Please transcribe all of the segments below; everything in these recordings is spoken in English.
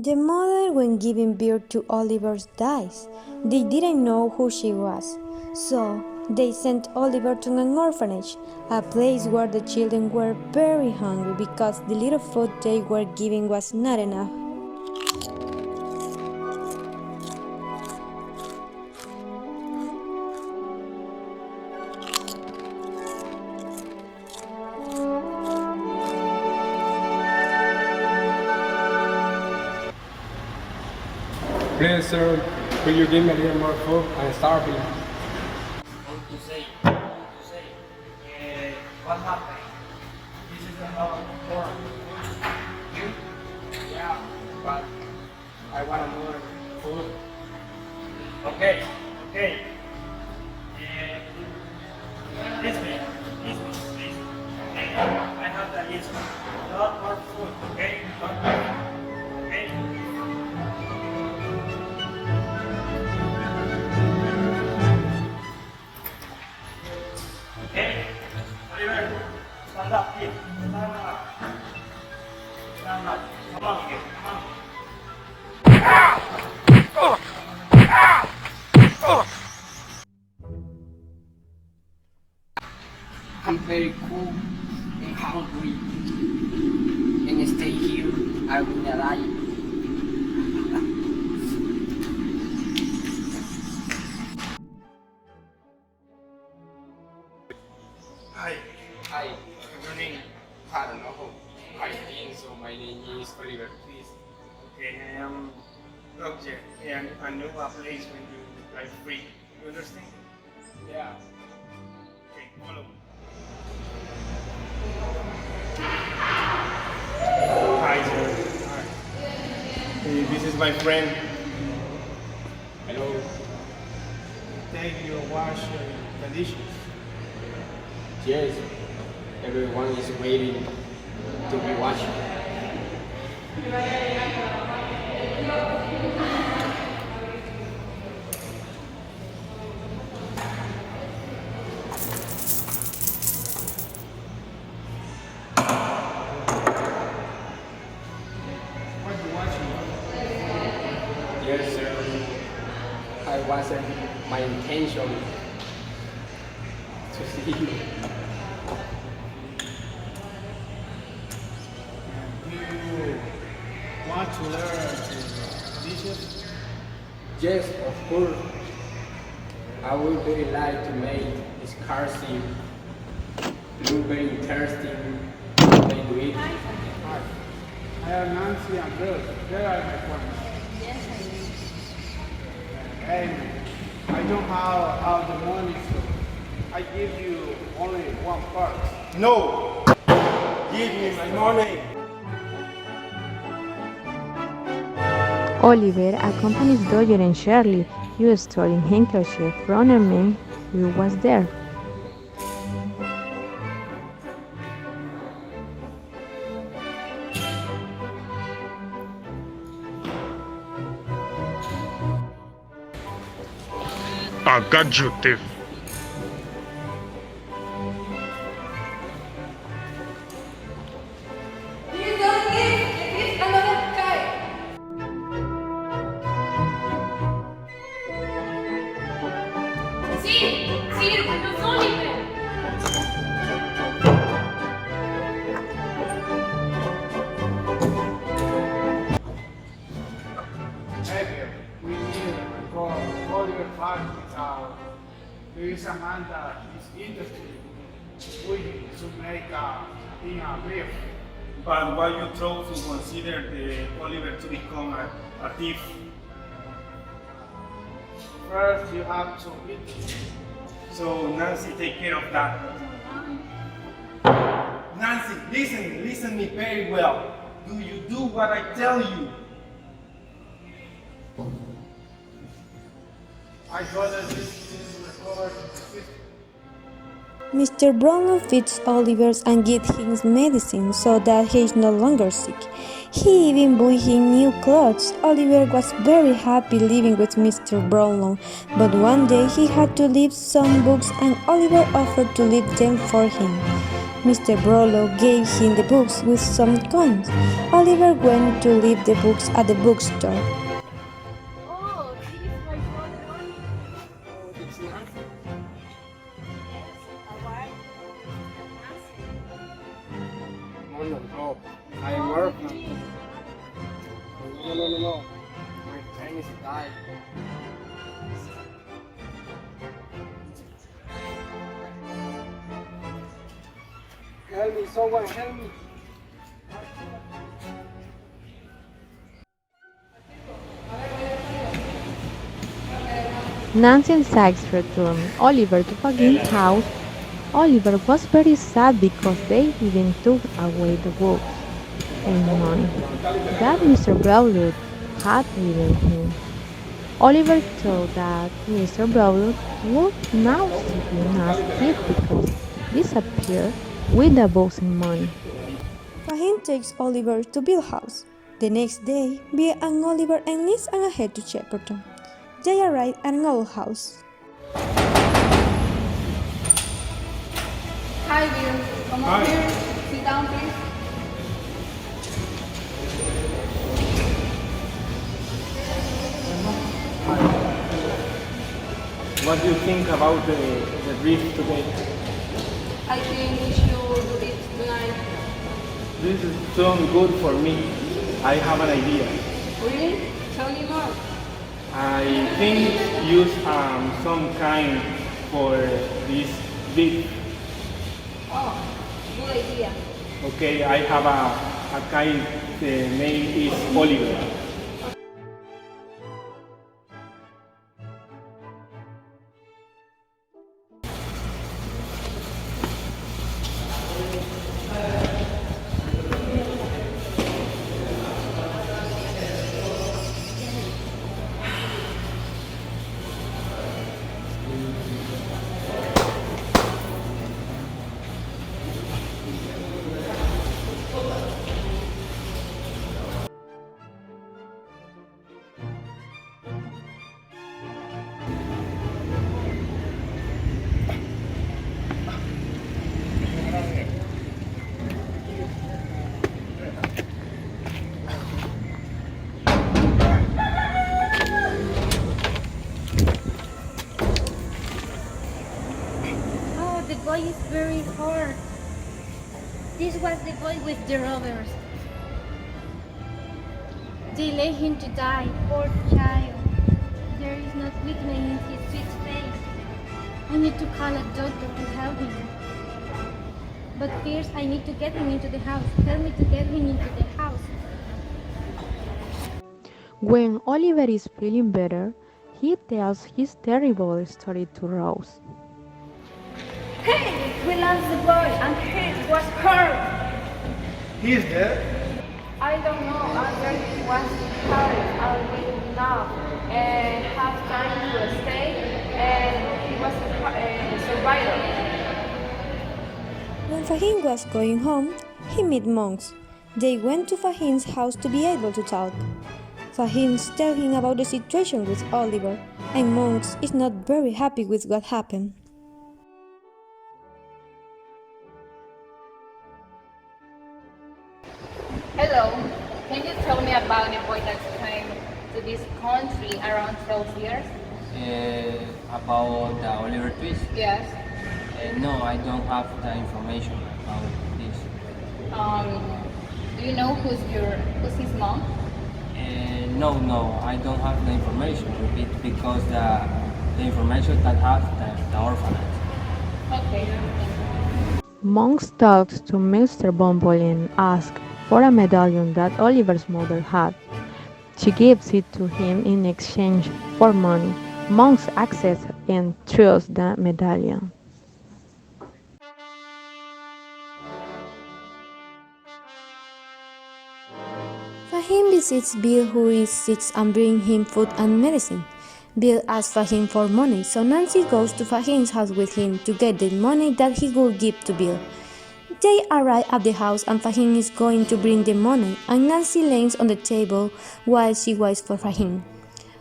The mother, when giving birth to Oliver, dies. They didn't know who she was, so they sent Oliver to an orphanage, a place where the children were very hungry because the little food they were given was not enough. Please, sir, could you give me a little more food? I'm starving. How to say? What happened? This is about porn. You? Yeah, but I want more food. Okay. Listen, please. Okay, I have the list. Not more food, okay? Not more. Okay? Okay? Oliver, stand up, please. Stand up. Come on, kid. Come on. I'm very cold and hungry, and stay here, I will not die. Hi. Hi, Your name? I don't know. I think so. My name is Oliver, please. Okay, I am Roger, and I know a place when you are free. You understand? Yeah. Okay, follow. Hi, sir. Hi. This is my friend. Hello. Take your wash the dishes. Yes. Everyone is waiting to be watched. What you watching? Yes, sir. I wasn't my intention to see you. Do you want to learn dishes? Yes, of course. I would very like to make this car scene look very interesting when they do it. Hi, I am Nancy and Bill. They are my friends. Hey, man, I don't have all the money, so I give you only one part. No! Give me my money! Oliver accompanies Dodger and Shirley. You store in handkerchief from a man who was there. I got you, thief. Sì, lo so, Oliver. Hey, Bill, we need to call Oliver Park. There is a man that is interested to make him a brief. But why you try to consider the Oliver to become a thief? First, you have to eat. So Nancy take care of that. Nancy, listen me very well. Do you do what I tell you? I got this record in the system. Mr. Brownlow feeds Oliver and gives him medicine so that he is no longer sick. He even bought him new clothes. Oliver was very happy living with Mr. Brownlow, but one day he had to leave some books and Oliver offered to leave them for him. Mr. Brolo gave him the books with some coins. Oliver went to leave the books at the bookstore. Oh, this is my brother Oliver. Oh, it's Nancy. Yes, alright. No, no, no. I am orphan. No. My parents died. Help me, someone help me. Nancy and Sykes returned Oliver to Fagin's house. Oliver was very sad because they even took away the books and money that Mr. Blaulut had given him. Oliver thought that Mr. Blaulut would now see him as thief because he disappeared with the books and money. Fahim takes Oliver to Bill's house. The next day, Bill and Oliver enlist and head to Shepperton. They arrive at an old house. Hi, Bill. Come up here. Sit down, please. What do you think about the drift today? I think we should do this tonight. This is sound good for me. I have an idea. Really? Tell me more. I think use some kind for this drift. Oh, good idea. Okay, I have a kind. The name is Oliver. Oh, the boy is very hurt. This was the boy with the robbers. They let him to die, poor child. There is no sweetness in his sweet face. I need to call a doctor to help him. But first, I need to get him into the house. Help me to get him into the house. When Oliver is feeling better, he tells his terrible story to Rose. Hey, we lost the boy and he was hurt. He is dead? I don't know. After he was hurt, I will now have time to stay, and he was a survivor. When Fahim was going home, he met monks. They went to Fahim's house to be able to talk. Fahim tells him about the situation with Oliver, and Monks is not very happy with what happened. Hello, can you tell me about the boy that came to this country around 12 years? About the Oliver Twist? Yes. No, I don't have the information about this. Do you know who's his mom? No, I don't have the information because the information that has the orphanage. Okay. Monks talks to Mr. Bumble and asks for a medallion that Oliver's mother had. She gives it to him in exchange for money. Monks accepts and throws the medallion. Fahim visits Bill, who is sick, and brings him food and medicine. Bill asks Fahim for money, so Nancy goes to Fahim's house with him to get the money that he will give to Bill. They arrive at the house and Fahim is going to bring the money, and Nancy lays on the table while she waits for Fahim.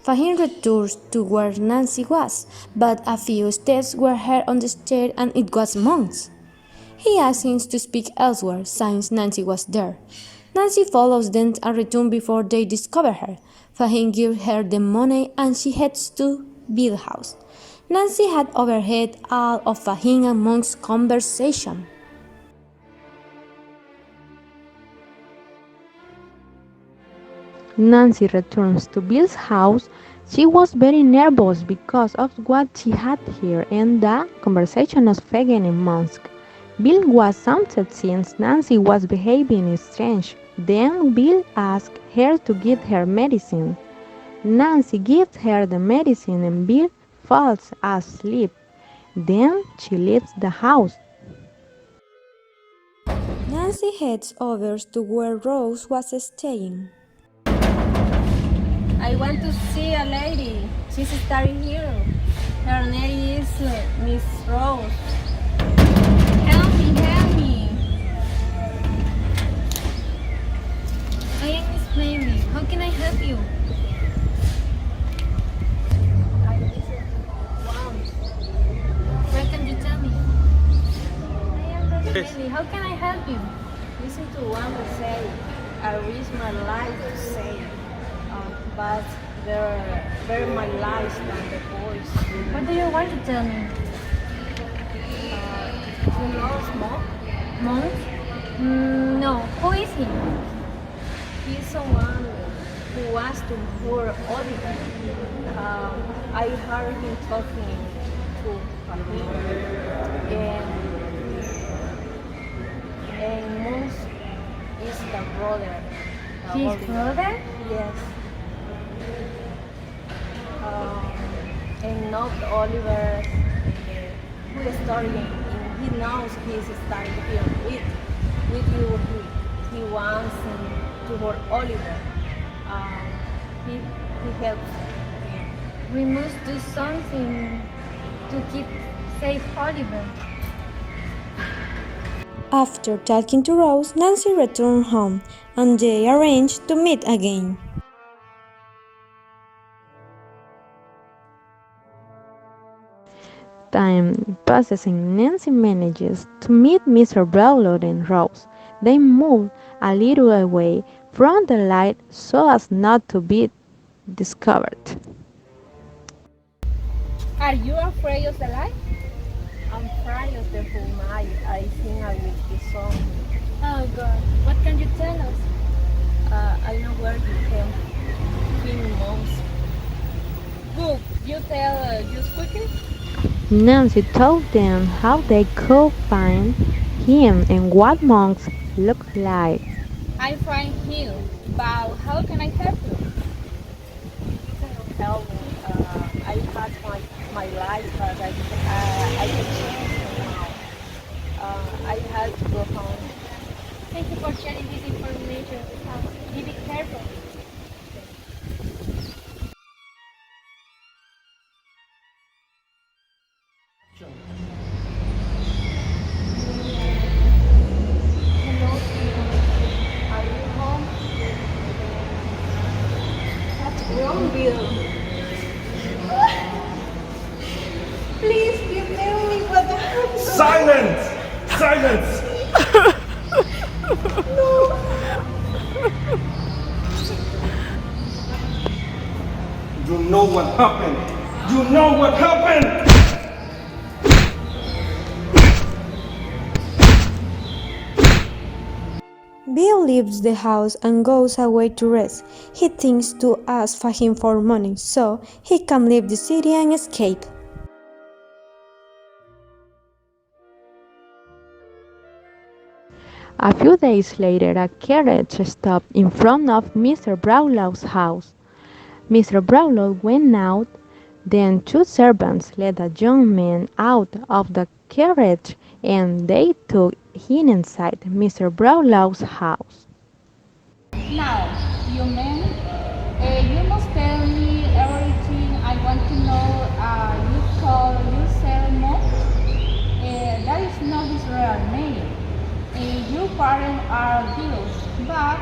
Fahim returns to where Nancy was, but a few steps were heard on the stair and it was Monks. He asks him to speak elsewhere since Nancy was there. Nancy follows them and returns before they discover her. Fahim gives her the money and she heads to Bill's house. Nancy had overheard all of Fahim and Monk's conversation. Nancy returns to Bill's house. She was very nervous because of what she had heard and the conversation of Fagin and Monk. Bill was upset since Nancy was behaving strange. Then Bill asked her to give her medicine. Nancy gives her the medicine and Bill falls asleep. Then she leaves the house. Nancy heads over to where Rose was staying. I want to see a lady. She's studying here. Her name is Miss Rose. Help me, help me. I am Miss Mary. How can I help you? I listen to Wounds. Where can you tell me? I am Miss Mary. How can I help you? Listen to Wounds say. I risk my life to say. But they're my lies than the boys. What do you want to tell me? You know Monk? Monk? No. Who is he? He's someone who wants to murder Oliver. I heard him talking to him. And Monk is the brother. His brother? Yes. And not Oliver, who is studying. He knows he's studying here with you. He wants to hurt Oliver. He helps him. We must do something to keep safe Oliver. After talking to Rose, Nancy returns home and they arrange to meet again. Time passes and Nancy manages to meet Mr. Brownlow and Rose. They move a little away from the light so as not to be discovered. Are you afraid of the light? I'm afraid of the whole night. I think I will be some. Oh God, what can you tell us? I know where you can find Monks. Good. You tell just quickly. Nancy told them how they could find him and what monks look like. I find him, but how can I help you? Help me. I had my life, but I can change it now. I had to go home. Thank you for sharing this information with us. Be careful. Hello, are you home? What's wrong, Bill? Please, you tell me what happened. Silence! Silence! You know what happened! You know what happened! Bill leaves the house and goes away to rest. He thinks to ask Fahim for money so he can leave the city and escape. A few days later, a carriage stopped in front of Mr. Brownlow's house. Mr. Brownlow went out. Then two servants led a young man out of the carriage and they took him inside Mr. Brownlow's house. Now, you men, you must tell me everything I want to know. You call yourself Monk? That is not his real name. Your parents are Jews, but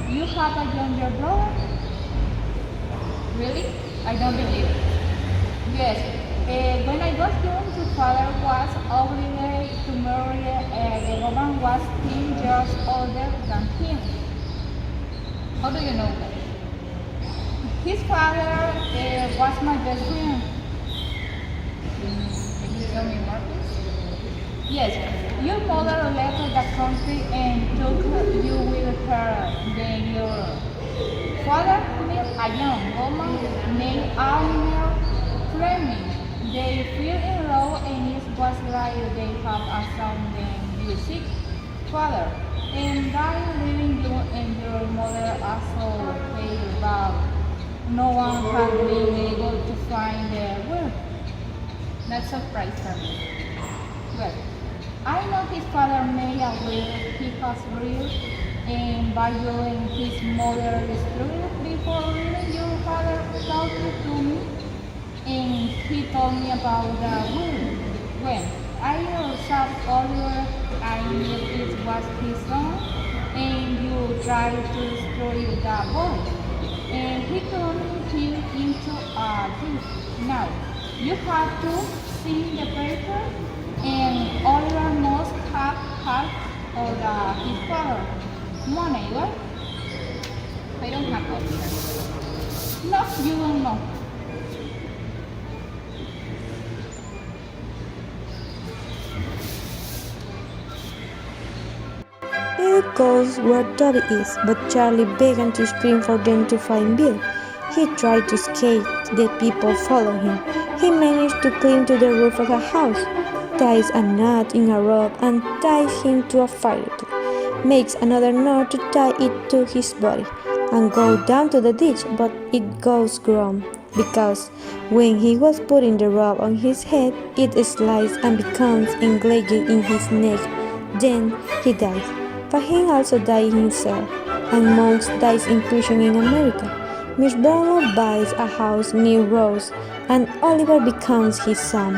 you have a younger brother? Really? I don't believe it. Yes. When I was young, your father was obligated to to marry the woman was 10 years older than him. How do you know that? His father was my best friend. Can you tell me more, please? Yes, your mother left the country and took you with her. Then your father met a young woman named Almer Fleming. They fell in love and it was like they have a son. Then you sick father and died leaving you and your mother also failed, but no one has been able to find their will. Not surprised for me. Well, I know his father made a will he has real and by you and his mother destroyed before leaving your father talked to me and he told me about the will. When I observed Oliver, I knew it was his son and you tried to destroy the boy and he turned him into a thief. Now, you have to see the paper and Oliver must have half of his father. Money, right? I don't have Oliver. No, you don't know. Bill goes where Toby is, but Charlie began to scream for them to find Bill. He tried to escape, the people followed him. He managed to climb to the roof of a house, ties a knot in a rope and ties him to a fire tool, makes another knot to tie it to his body, and go down to the ditch, but it goes wrong, because when he was putting the rope on his head, it slides and becomes entangled in his neck. Then he dies. Fahim also died himself, and Monks dies in prison in America. Miss Brownlow buys a house near Rose, and Oliver becomes his son.